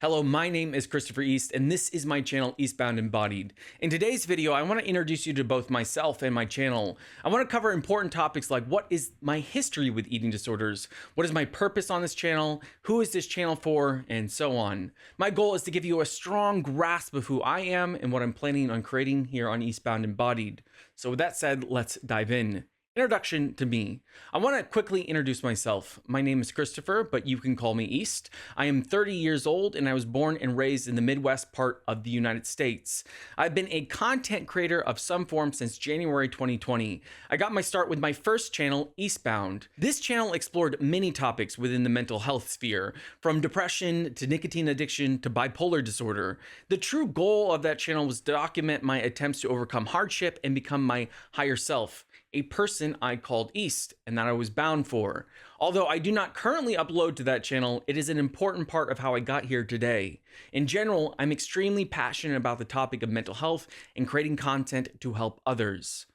Hello, my name is Christopher East, and this is my channel, Eastbound Embodied. In today's video, I want to introduce you to both myself and my channel. I want to cover important topics like what is my history with eating disorders, what is my purpose on this channel, who is this channel for, and so on. My goal is to give you a strong grasp of who I am and what I'm planning on creating here on Eastbound Embodied. So with that said, let's dive in. Introduction to me. I want to quickly introduce myself. My name is Christopher, but you can call me East. I am 30 years old and I was born and raised in the Midwest part of the United States. I've been a content creator of some form since January 2020. I got my start with my first channel, Eastbound. This channel explored many topics within the mental health sphere, from depression to nicotine addiction to bipolar disorder. The true goal of that channel was to document my attempts to overcome hardship and become my higher self, a person I called East and that I was bound for. Although I do not currently upload to that channel, it is an important part of how I got here today. In general, I'm extremely passionate about the topic of mental health and creating content to help others.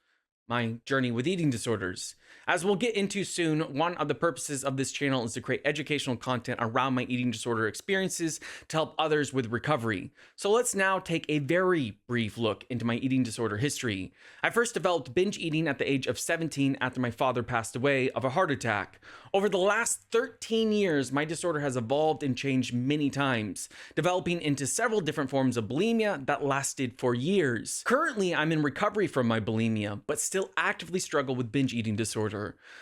My journey with eating disorders. As we'll get into soon, one of the purposes of this channel is to create educational content around my eating disorder experiences to help others with recovery. So let's now take a very brief look into my eating disorder history. I first developed binge eating at the age of 17 after my father passed away of a heart attack. Over the last 13 years, my disorder has evolved and changed many times, developing into several different forms of bulimia that lasted for years. Currently, I'm in recovery from my bulimia, but still actively struggle with binge eating disorder.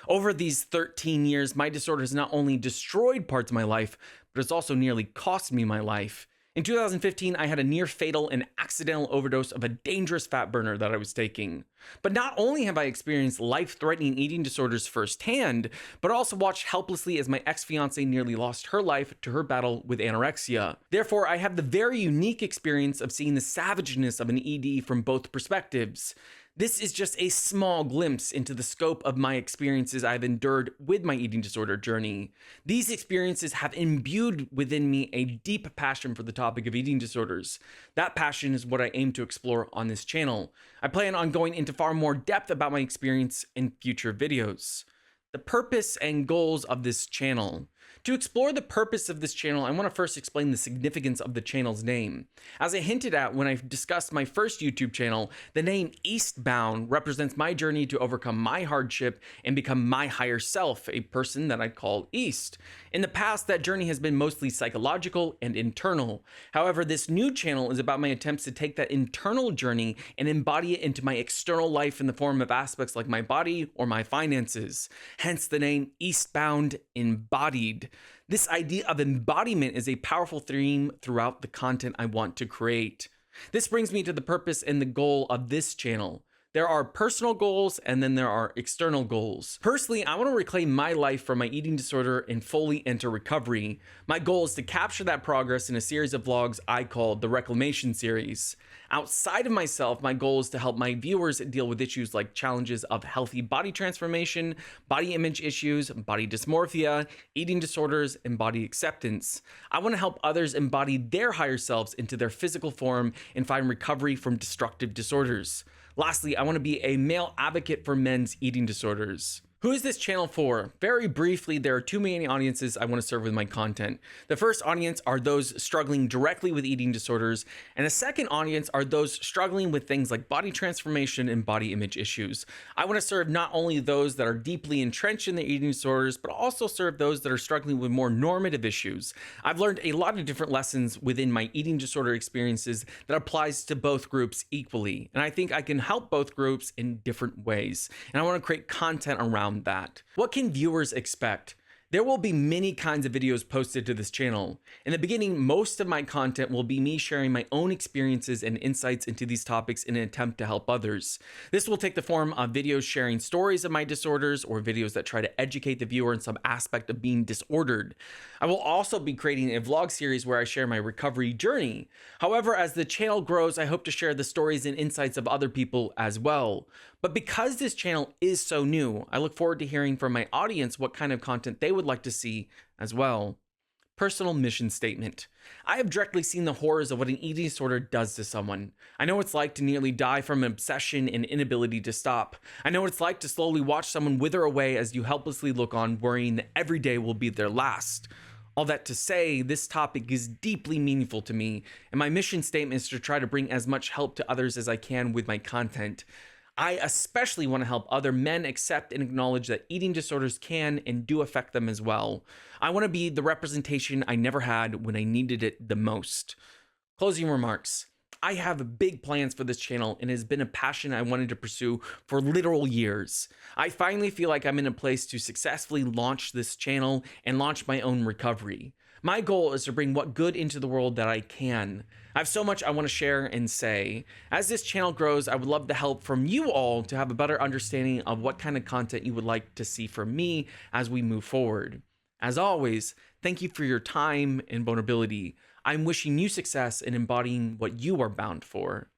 Over these 13 years, my disorder has not only destroyed parts of my life, but it's also nearly cost me my life. In 2015, I had a near fatal and accidental overdose of a dangerous fat burner that I was taking. But not only have I experienced life-threatening eating disorders firsthand, but also watched helplessly as my ex-fiancée nearly lost her life to her battle with anorexia. Therefore, I have the very unique experience of seeing the savageness of an ED from both perspectives. This is just a small glimpse into the scope of my experiences I've endured with my eating disorder journey. These experiences have imbued within me a deep passion for the topic of eating disorders. That passion is what I aim to explore on this channel. I plan on going into far more depth about my experience in future videos. The purpose and goals of this channel. To explore the purpose of this channel, I want to first explain the significance of the channel's name. As I hinted at when I discussed my first YouTube channel, the name Eastbound represents my journey to overcome my hardship and become my higher self, a person that I call East. In the past, that journey has been mostly psychological and internal. However, this new channel is about my attempts to take that internal journey and embody it into my external life in the form of aspects like my body or my finances. Hence the name Eastbound Embodied. This idea of embodiment is a powerful theme throughout the content I want to create. This brings me to the purpose and the goal of this channel. There are personal goals and then there are external goals. Personally, I want to reclaim my life from my eating disorder and fully enter recovery. My goal is to capture that progress in a series of vlogs I call the Reclamation series. Outside of myself, my goal is to help my viewers deal with issues like challenges of healthy body transformation, body image issues, body dysmorphia, eating disorders, and body acceptance. I want to help others embody their higher selves into their physical form and find recovery from destructive disorders. Lastly, I want to be a male advocate for men's eating disorders. Who is this channel for? Very briefly, there are two main audiences I want to serve with my content. The first audience are those struggling directly with eating disorders, and the second audience are those struggling with things like body transformation and body image issues. I want to serve not only those that are deeply entrenched in their eating disorders, but also serve those that are struggling with more normative issues. I've learned a lot of different lessons within my eating disorder experiences that applies to both groups equally, and I think I can help both groups in different ways, and I want to create content around that. What can viewers expect? There will be many kinds of videos posted to this channel. In the beginning, most of my content will be me sharing my own experiences and insights into these topics in an attempt to help others. This will take the form of videos sharing stories of my disorders or videos that try to educate the viewer in some aspect of being disordered. I will also be creating a vlog series where I share my recovery journey. However, as the channel grows, I hope to share the stories and insights of other people as well. But because this channel is so new, I look forward to hearing from my audience what kind of content they would like to see as well. Personal mission statement. I have directly seen the horrors of what an eating disorder does to someone. I know what it's like to nearly die from an obsession and inability to stop. I know what it's like to slowly watch someone wither away as you helplessly look on, worrying that every day will be their last. All that to say, this topic is deeply meaningful to me, and my mission statement is to try to bring as much help to others as I can with my content. I especially want to help other men accept and acknowledge that eating disorders can and do affect them as well. I want to be the representation I never had when I needed it the most. Closing remarks. I have big plans for this channel, and it has been a passion I wanted to pursue for literal years. I finally feel like I'm in a place to successfully launch this channel and launch my own recovery. My goal is to bring what good into the world that I can. I have so much I want to share and say. As this channel grows, I would love the help from you all to have a better understanding of what kind of content you would like to see from me as we move forward. As always, thank you for your time and vulnerability. I'm wishing you success in embodying what you are bound for.